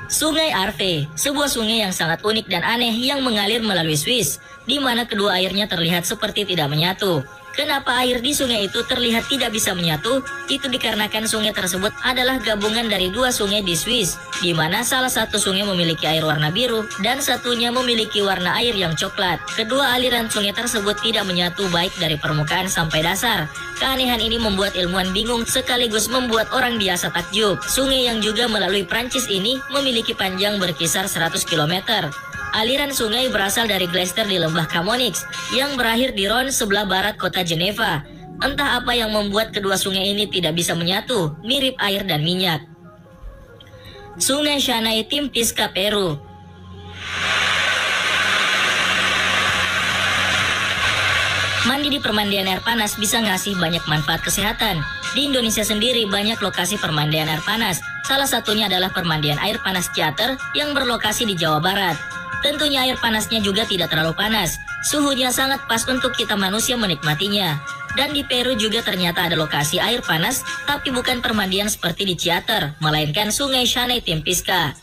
Sungai Arve, sebuah sungai yang sangat unik dan aneh yang mengalir melalui Swiss, di mana kedua airnya terlihat seperti tidak menyatu. Kenapa air di sungai itu terlihat tidak bisa menyatu? Itu dikarenakan sungai tersebut adalah gabungan dari dua sungai di Swiss, di mana salah satu sungai memiliki air warna biru dan satunya memiliki warna air yang coklat. Kedua aliran sungai tersebut tidak menyatu baik dari permukaan sampai dasar. Keanehan ini membuat ilmuwan bingung sekaligus membuat orang biasa takjub. Sungai yang juga melalui Prancis ini memiliki panjang berkisar 100 km. Aliran sungai berasal dari glacier di lembah Chamonix yang berakhir di Rhône sebelah barat kota Geneva. Entah apa yang membuat kedua sungai ini tidak bisa menyatu, mirip air dan minyak. Sungai Shanay Timpisca, Peru. Mandi di permandian air panas bisa ngasih banyak manfaat kesehatan. Di Indonesia sendiri banyak lokasi permandian air panas. Salah satunya adalah permandian air panas Ciater yang berlokasi di Jawa Barat. Tentunya air panasnya juga tidak terlalu panas. Suhunya sangat pas untuk kita manusia menikmatinya. Dan di Peru juga ternyata ada lokasi air panas, tapi bukan permandian seperti di Ciater, melainkan Sungai Shanay Timpisca.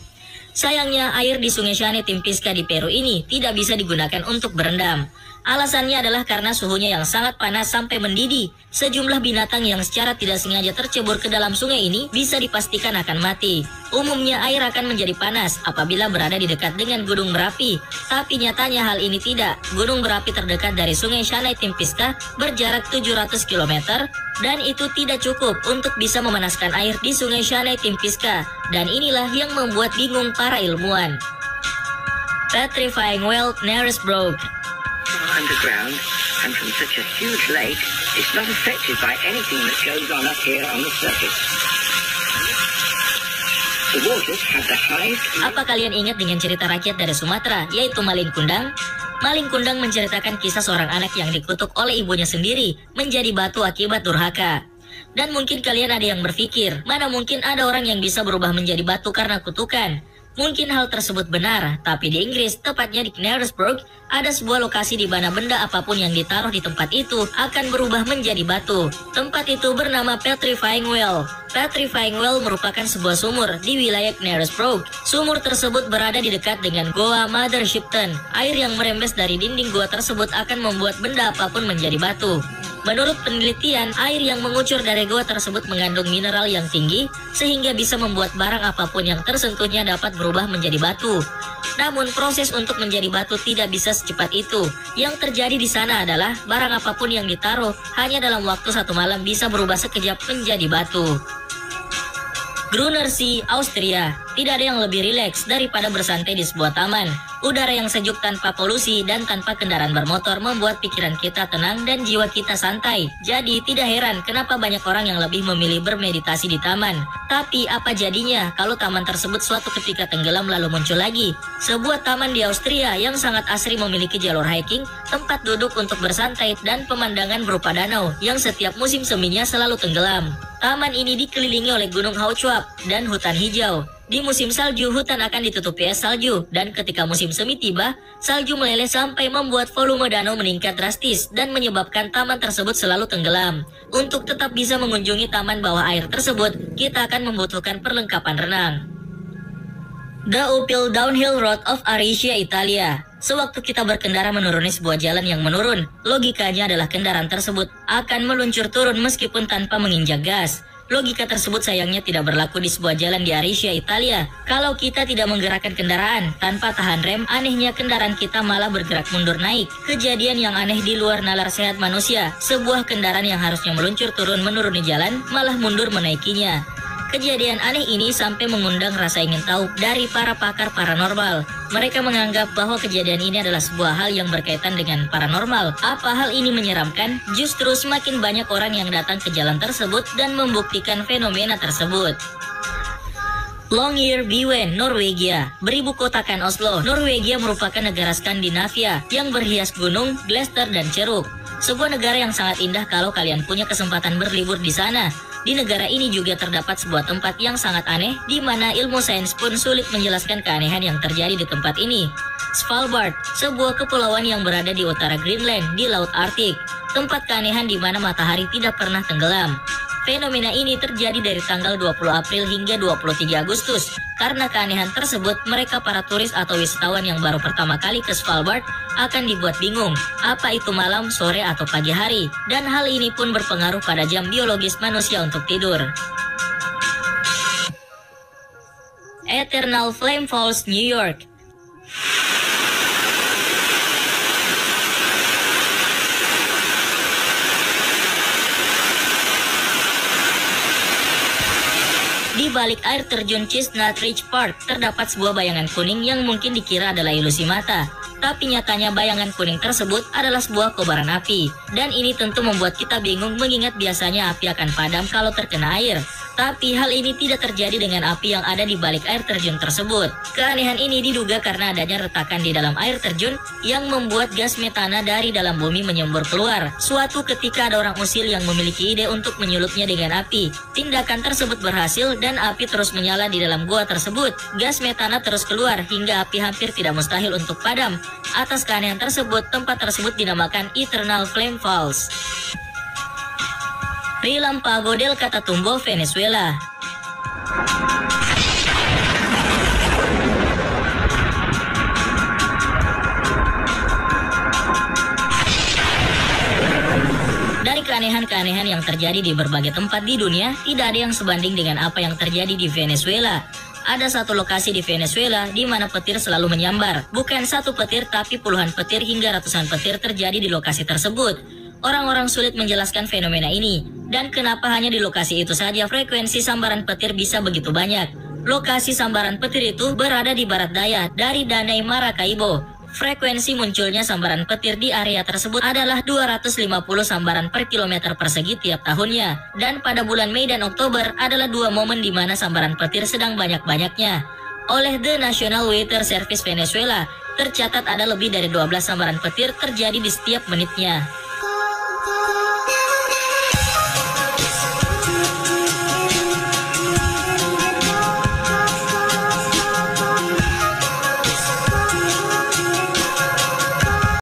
Sayangnya air di Sungai Shanay Timpisca di Peru ini tidak bisa digunakan untuk berendam. Alasannya adalah karena suhunya yang sangat panas sampai mendidih. Sejumlah binatang yang secara tidak sengaja tercebur ke dalam sungai ini bisa dipastikan akan mati. Umumnya air akan menjadi panas apabila berada di dekat dengan gunung berapi. Tapi nyatanya hal ini tidak. Gunung berapi terdekat dari Sungai Shanay Timpisca berjarak 700 km dan itu tidak cukup untuk bisa memanaskan air di Sungai Shanay Timpisca. Dan inilah yang membuat bingung para ilmuwan. Petrifying well Naresbrug. Underground and from such a huge lake, it's not affected by anything that goes on up here on the surface. The waters have the highest... Apa kalian ingat dengan cerita rakyat dari Sumatera, yaitu Maling Kundang? Maling Kundang menceritakan kisah seorang anak yang dikutuk oleh ibunya sendiri menjadi batu akibat durhaka. Dan mungkin kalian ada yang berpikir, mana mungkin ada orang yang bisa berubah menjadi batu karena kutukan? Mungkin hal tersebut benar, tapi di Inggris, tepatnya di Knaresborough, ada sebuah lokasi di mana benda apapun yang ditaruh di tempat itu akan berubah menjadi batu. Tempat itu bernama Petrifying Well. Petrifying Well merupakan sebuah sumur di wilayah Knaresborough. Sumur tersebut berada di dekat dengan Goa Mother Shipton. Air yang merembes dari dinding goa tersebut akan membuat benda apapun menjadi batu. Menurut penelitian, air yang mengucur dari goa tersebut mengandung mineral yang tinggi sehingga bisa membuat barang apapun yang tersentuhnya dapat berubah menjadi batu. Namun proses untuk menjadi batu tidak bisa secepat itu. Yang terjadi di sana adalah barang apapun yang ditaruh hanya dalam waktu 1 malam bisa berubah sekejap menjadi batu. Grüner See, Austria. Tidak ada yang lebih rileks daripada bersantai di sebuah taman. Udara yang sejuk tanpa polusi dan tanpa kendaraan bermotor membuat pikiran kita tenang dan jiwa kita santai. Jadi tidak heran kenapa banyak orang yang lebih memilih bermeditasi di taman. Tapi apa jadinya kalau taman tersebut suatu ketika tenggelam lalu muncul lagi? Sebuah taman di Austria yang sangat asri memiliki jalur hiking, tempat duduk untuk bersantai, dan pemandangan berupa danau yang setiap musim seminya selalu tenggelam. Taman ini dikelilingi oleh Gunung Hautschwab dan hutan hijau. Di musim salju, hutan akan ditutupi es salju, dan ketika musim semi tiba, salju meleleh sampai membuat volume danau meningkat drastis dan menyebabkan taman tersebut selalu tenggelam. Untuk tetap bisa mengunjungi taman bawah air tersebut, kita akan membutuhkan perlengkapan renang. The Uphill Downhill Road of Aricia, Italia. Sewaktu kita berkendara menuruni sebuah jalan yang menurun, logikanya adalah kendaraan tersebut akan meluncur turun meskipun tanpa menginjak gas. Logika tersebut sayangnya tidak berlaku di sebuah jalan di Aricia, Italia. Kalau kita tidak menggerakkan kendaraan tanpa tahan rem, anehnya kendaraan kita malah bergerak mundur naik. Kejadian yang aneh di luar nalar sehat manusia. Sebuah kendaraan yang harusnya meluncur turun menuruni jalan malah mundur menaikinya. Kejadian aneh ini sampai mengundang rasa ingin tahu dari para pakar paranormal. Mereka menganggap bahwa kejadian ini adalah sebuah hal yang berkaitan dengan paranormal. Apa hal ini menyeramkan? Justru semakin banyak orang yang datang ke jalan tersebut dan membuktikan fenomena tersebut. Longyearbyen, Norwegia. Beribu kotakan Oslo, Norwegia merupakan negara Skandinavia yang berhias gunung, glacier, dan ceruk. Sebuah negara yang sangat indah kalau kalian punya kesempatan berlibur di sana. Di negara ini juga terdapat sebuah tempat yang sangat aneh di mana ilmu sains pun sulit menjelaskan keanehan yang terjadi di tempat ini. Svalbard, sebuah kepulauan yang berada di utara Greenland di Laut Arktik. Tempat keanehan di mana matahari tidak pernah tenggelam. Fenomena ini terjadi dari tanggal 20 April hingga 23 Agustus. Karena keanehan tersebut, mereka para turis atau wisatawan yang baru pertama kali ke Svalbard akan dibuat bingung, apa itu malam, sore, atau pagi hari. Dan hal ini pun berpengaruh pada jam biologis manusia untuk tidur. Eternal Flame Falls, New York. Di balik air terjun Chestnut Ridge Park, terdapat sebuah bayangan kuning yang mungkin dikira adalah ilusi mata. Tapi nyatanya bayangan kuning tersebut adalah sebuah kobaran api. Dan ini tentu membuat kita bingung mengingat biasanya api akan padam kalau terkena air. Tapi hal ini tidak terjadi dengan api yang ada di balik air terjun tersebut. Keanehan ini diduga karena adanya retakan di dalam air terjun yang membuat gas metana dari dalam bumi menyembur keluar. Suatu ketika ada orang usil yang memiliki ide untuk menyulupnya dengan api. Tindakan tersebut berhasil dan api terus menyala di dalam gua tersebut. Gas metana terus keluar hingga api hampir tidak mustahil untuk padam. Atas keanehan tersebut, tempat tersebut dinamakan Eternal Flame Falls. Relampago del Catatumbo, Venezuela. Dari keanehan-keanehan yang terjadi di berbagai tempat di dunia, tidak ada yang sebanding dengan apa yang terjadi di Venezuela. Ada satu lokasi di Venezuela di mana petir selalu menyambar. Bukan satu petir, tapi puluhan petir hingga ratusan petir terjadi di lokasi tersebut. Orang-orang sulit menjelaskan fenomena ini. Dan kenapa hanya di lokasi itu saja frekuensi sambaran petir bisa begitu banyak? Lokasi sambaran petir itu berada di barat daya dari Danai Maracaibo. Frekuensi munculnya sambaran petir di area tersebut adalah 250 sambaran per kilometer persegi tiap tahunnya. Dan pada bulan Mei dan Oktober adalah dua momen di mana sambaran petir sedang banyak-banyaknya. Oleh The National Weather Service Venezuela, tercatat ada lebih dari 12 sambaran petir terjadi di setiap menitnya.